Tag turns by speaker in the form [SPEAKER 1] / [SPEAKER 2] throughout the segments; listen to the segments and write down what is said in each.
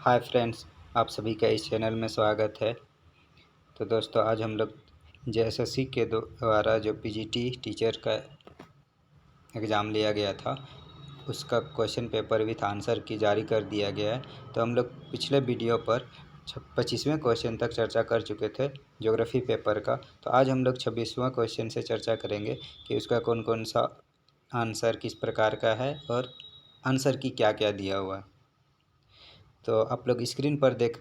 [SPEAKER 1] Hi friends, आप सभी का इस चैनल में स्वागत है। तो दोस्तों, आज हम लोग जेएसएससी के द्वारा जो पीजीटी टीचर का एग्ज़ाम लिया गया था उसका क्वेश्चन पेपर विथ आंसर की जारी कर दिया गया है। तो हम लोग पिछले वीडियो पर 25वें क्वेश्चन तक चर्चा कर चुके थे ज्योग्राफी पेपर का। तो आज हम लोग 26वां क्वेश्चन से चर्चा करेंगे कि उसका कौन कौन सा आंसर किस प्रकार का है और आंसर की क्या क्या दिया हुआ है। तो आप लोग स्क्रीन पर देख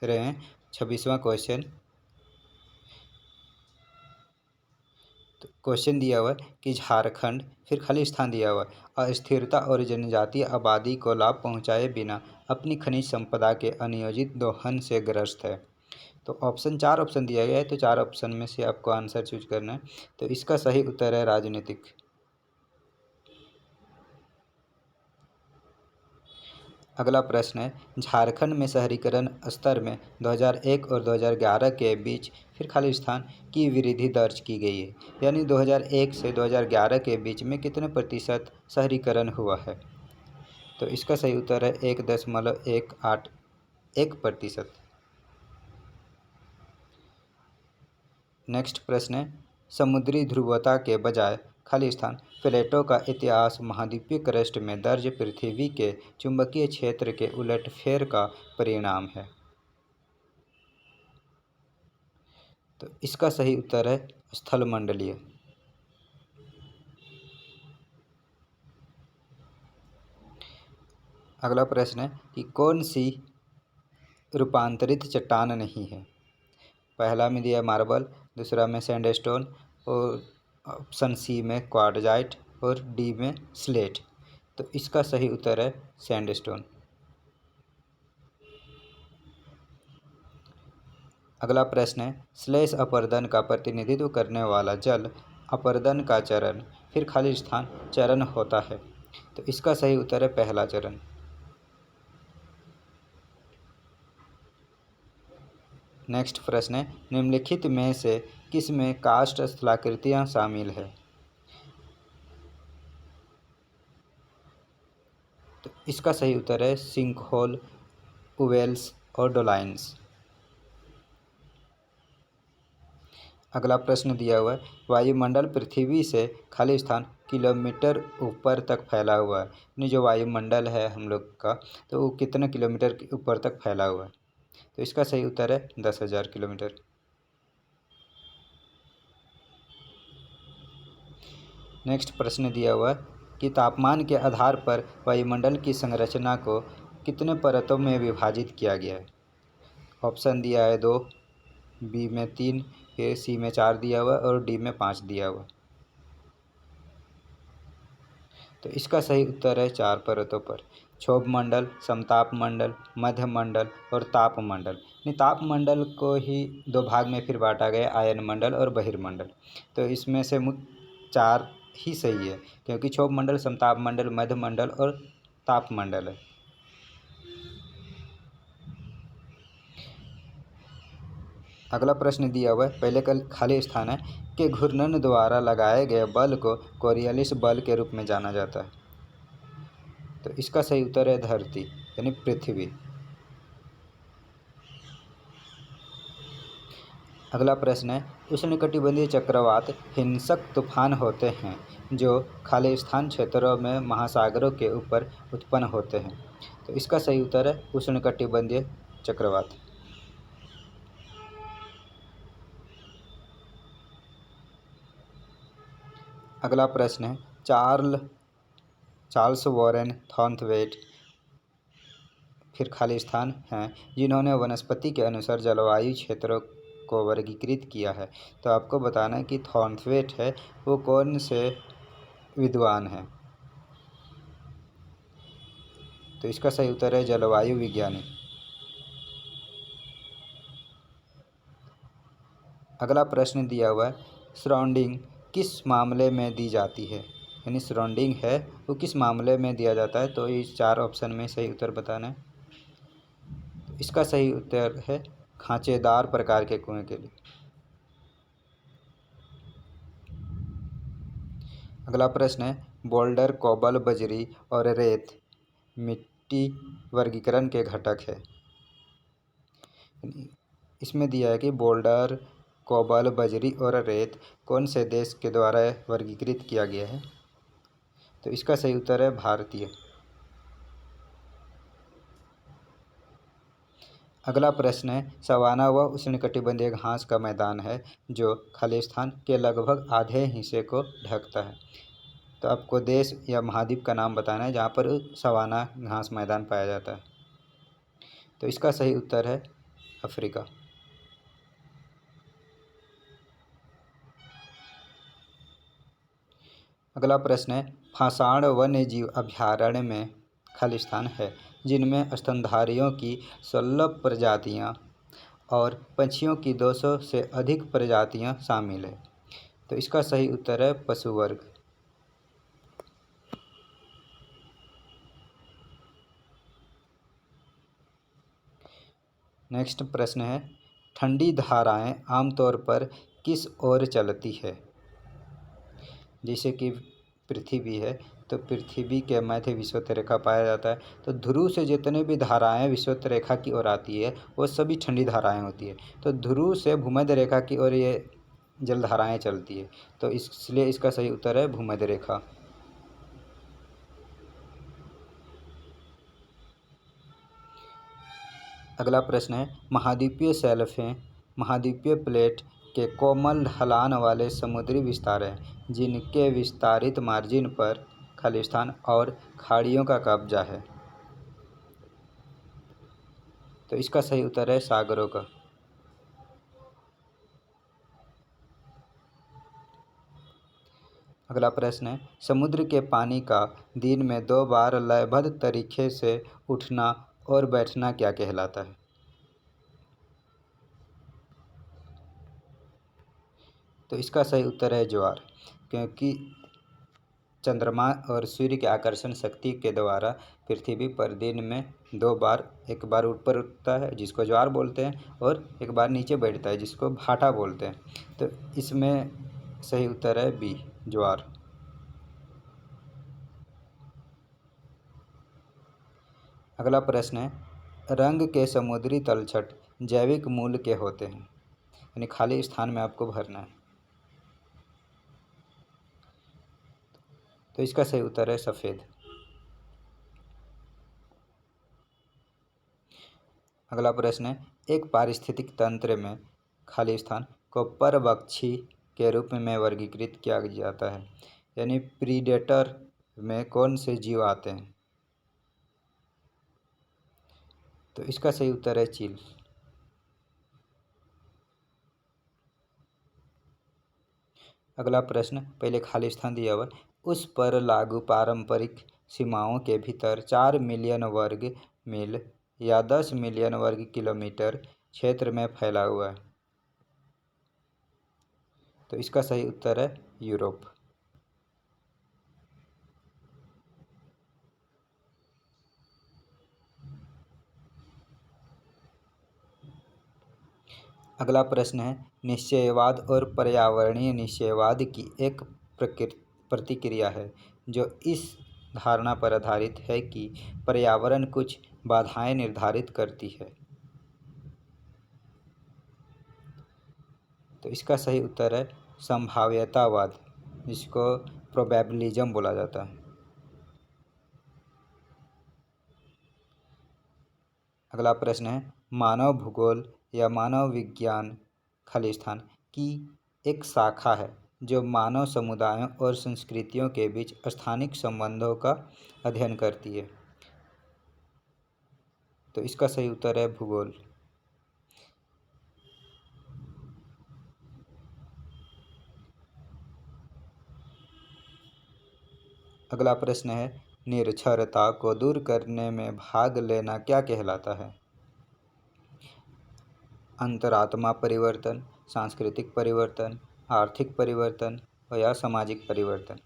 [SPEAKER 1] रहे हैं 26वां क्वेश्चन। तो क्वेश्चन दिया हुआ है कि झारखंड, फिर खाली स्थान दिया हुआ है, अस्थिरता और जनजातीय आबादी को लाभ पहुंचाए बिना अपनी खनिज संपदा के अनियोजित दोहन से ग्रस्त है। तो चार ऑप्शन दिया गया है, तो चार ऑप्शन में से आपको आंसर चूज करना है। तो इसका सही उत्तर है राजनीतिक। अगला प्रश्न है, झारखंड में शहरीकरण स्तर में 2001 और 2011 के बीच फिर खाली स्थान की वृद्धि दर्ज की गई है। यानी 2001 से 2011 के बीच में कितने प्रतिशत शहरीकरण हुआ है। तो इसका सही उत्तर है 1.181%। नेक्स्ट प्रश्न है, समुद्री ध्रुवता के बजाय खाली स्थान प्लेटो का इतिहास महाद्वीपीय क्रस्ट में दर्ज पृथ्वी के चुंबकीय क्षेत्र के उलटफेर का परिणाम है। तो इसका सही उत्तर है स्थलमंडलीय। अगला प्रश्न है कि कौन सी रूपांतरित चट्टान नहीं है। पहला में दिया मार्बल, दूसरा में सैंडस्टोन, और ऑप्शन सी में क्वार्टजाइट और डी में स्लेट। तो इसका सही उत्तर है सैंडस्टोन। अगला प्रश्न है, स्लैश अपरदन का प्रतिनिधित्व करने वाला जल अपरदन का चरण फिर खाली स्थान चरण होता है। तो इसका सही उत्तर है पहला चरण। नेक्स्ट प्रश्न है, निम्नलिखित में से किस में कास्ट स्थलाकृतियाँ शामिल है। तो इसका सही उत्तर है सिंकहोल, उवेल्स और डोलाइन्स। अगला प्रश्न दिया हुआ है, वायुमंडल पृथ्वी से खाली स्थान किलोमीटर ऊपर तक फैला हुआ है। यानी जो वायुमंडल है हम लोग का, तो वो कितने किलोमीटर ऊपर तक फैला हुआ है। तो इसका सही उत्तर है 10,000 किलोमीटर। नेक्स्ट प्रश्न दिया हुआ है कि तापमान के आधार पर वायुमंडल की संरचना को कितने परतों में विभाजित किया गया है। ऑप्शन दिया है 2, बी में 3, फिर सी में 4 दिया हुआ और डी में 5 दिया हुआ। तो इसका सही उत्तर है 4 परतों पर, क्षोभ मंडल, समताप मंडल, मध्य मंडल और ताप मंडल। ताप मंडल को ही दो भाग में फिर बांटा गया, आयन मंडल और बहिर्मंडल। तो इसमें से मुख्य 4 ही सही है, क्योंकि क्षोभ मंडल, समताप मंडल, मध्य मंडल और ताप मंडल है। अगला प्रश्न दिया हुआ है, पहले कल खाली स्थान है कि घूर्णन द्वारा लगाए गए बल को कोरियलिस बल के रूप में जाना जाता है। तो इसका सही उत्तर है धरती यानी पृथ्वी। अगला प्रश्न है, उष्णकटिबंधीय चक्रवात हिंसक तूफान होते हैं जो खाली स्थान क्षेत्रों में महासागरों के ऊपर उत्पन्न होते हैं। तो इसका सही उत्तर है उष्णकटिबंधीय चक्रवात। अगला प्रश्न है, चार्ल्स वॉरेन थॉर्नवेट फिर खाली स्थान हैं जिन्होंने वनस्पति के अनुसार जलवायु क्षेत्रों को वर्गीकृत किया है। तो आपको बताना है कि थॉर्नवेट है वो कौन से विद्वान हैं। तो इसका सही उत्तर है जलवायु विज्ञानी। अगला प्रश्न दिया हुआ है, सराउंडिंग किस मामले में दी जाती है। यानी सराउंडिंग है वो किस मामले में दिया जाता है। तो इस 4 ऑप्शन में सही उत्तर बताना है। इसका सही उत्तर है खांचेदार प्रकार के कुएं के लिए। अगला प्रश्न है, बोल्डर, कोबल, बजरी और रेत मिट्टी वर्गीकरण के घटक है। इसमें दिया है कि बोल्डर, कोबल, बजरी और रेत कौन से देश के द्वारा वर्गीकृत किया गया है? तो इसका सही उत्तर है भारतीय। अगला प्रश्न है, सवाना व उष्णकटिबंधीय घास का मैदान है जो खालिस्तान के लगभग आधे हिस्से को ढकता है। तो आपको देश या महाद्वीप का नाम बताना है जहाँ पर सवाना घास मैदान पाया जाता है। तो इसका सही उत्तर है अफ्रीका। अगला प्रश्न है, फासाड़ वन्य जीव अभयारण्य में खालिस्तान है जिनमें स्तनधारियों की 16 प्रजातियां और पक्षियों की 200 से अधिक प्रजातियां शामिल है। तो इसका सही उत्तर है पशु वर्ग। नेक्स्ट प्रश्न है, ठंडी धाराएं आमतौर पर किस ओर चलती है? जैसे कि पृथ्वी है तो पृथ्वी के मध्य विषुवत रेखा पाया जाता है। तो ध्रुव से जितने भी धाराएं विषुवत रेखा की ओर आती है वो सभी ठंडी धाराएं होती है। तो ध्रुव से भूमध्य रेखा की ओर ये जलधाराएं चलती है। तो इसलिए इसका सही उत्तर है भूमध्य रेखा। अगला प्रश्न है, महाद्वीपीय शेल्फें महाद्वीपीय प्लेट के कोमल ढलान वाले समुद्री विस्तार हैं जिनके विस्तारित मार्जिन पर खालिस्तान और खाड़ियों का कब्जा है। तो इसका सही उत्तर है सागरों का। अगला प्रश्न है, समुद्र के पानी का दिन में 2 बार लयबद्ध तरीके से उठना और बैठना क्या कहलाता है? तो इसका सही उत्तर है ज्वार, क्योंकि चंद्रमा और सूर्य के आकर्षण शक्ति के द्वारा पृथ्वी पर दिन में 2 बार, एक बार ऊपर उठता है जिसको ज्वार बोलते हैं और एक बार नीचे बैठता है जिसको भाटा बोलते हैं। तो इसमें सही उत्तर है बी, ज्वार। अगला प्रश्न है, रंग के समुद्री तलछट जैविक मूल के होते हैं, यानी खाली स्थान में आपको भरना है। तो इसका सही उत्तर है सफ़ेद। अगला प्रश्न है, एक पारिस्थितिक तंत्र में खालिस्तान को परभक्षी के रूप में वर्गीकृत किया जाता है, यानी प्रीडेटर में कौन से जीव आते हैं? तो इसका सही उत्तर है चील। अगला प्रश्न, पहले खालिस्तान दिया हुआ, उस पर लागू पारंपरिक सीमाओं के भीतर 4 मिलियन वर्ग मील या 10 मिलियन वर्ग किलोमीटर क्षेत्र में फैला हुआ है। तो इसका सही उत्तर है यूरोप। अगला प्रश्न है, निश्चयवाद और पर्यावरणीय निश्चयवाद की एक प्रतिक्रिया है जो इस धारणा पर आधारित है कि पर्यावरण कुछ बाधाएं निर्धारित करती है। तो इसका सही उत्तर है संभाव्यतावाद, जिसको प्रोबेबिलिज्म बोला जाता है। अगला प्रश्न है, मानव भूगोल या मानव विज्ञान खालिस्तान की एक शाखा है जो मानव समुदायों और संस्कृतियों के बीच स्थानिक संबंधों का अध्ययन करती है। तो इसका सही उत्तर है भूगोल। अगला प्रश्न है, निरक्षरता को दूर करने में भाग लेना क्या कहलाता है? अंतरात्मा परिवर्तन, सांस्कृतिक परिवर्तन, आर्थिक परिवर्तन या सामाजिक परिवर्तन।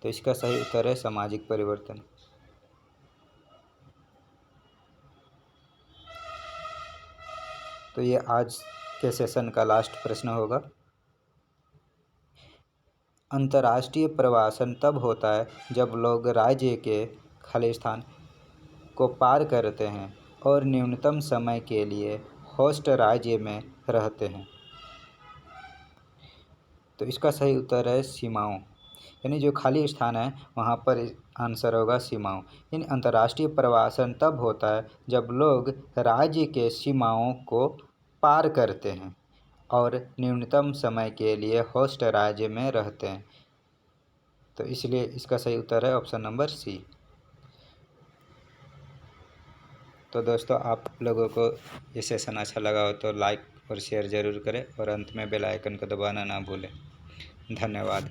[SPEAKER 1] तो इसका सही उत्तर है सामाजिक परिवर्तन। तो ये आज के सेशन का लास्ट प्रश्न होगा। अंतर्राष्ट्रीय प्रवासन तब होता है जब लोग राज्य के खालिस्तान को पार करते हैं और न्यूनतम समय के लिए होस्ट राज्य में रहते हैं। तो इसका सही उत्तर है सीमाओं, यानी जो खाली स्थान है वहाँ पर आंसर होगा सीमाओं। यानी अंतर्राष्ट्रीय प्रवासन तब होता है जब लोग राज्य के सीमाओं को पार करते हैं और न्यूनतम समय के लिए होस्ट राज्य में रहते हैं। तो इसलिए इसका सही उत्तर है ऑप्शन नंबर सी। तो दोस्तों, आप लोगों को ये सेशन अच्छा लगा हो तो लाइक और शेयर ज़रूर करें और अंत में बेल आइकन को दबाना ना भूलें। धन्यवाद।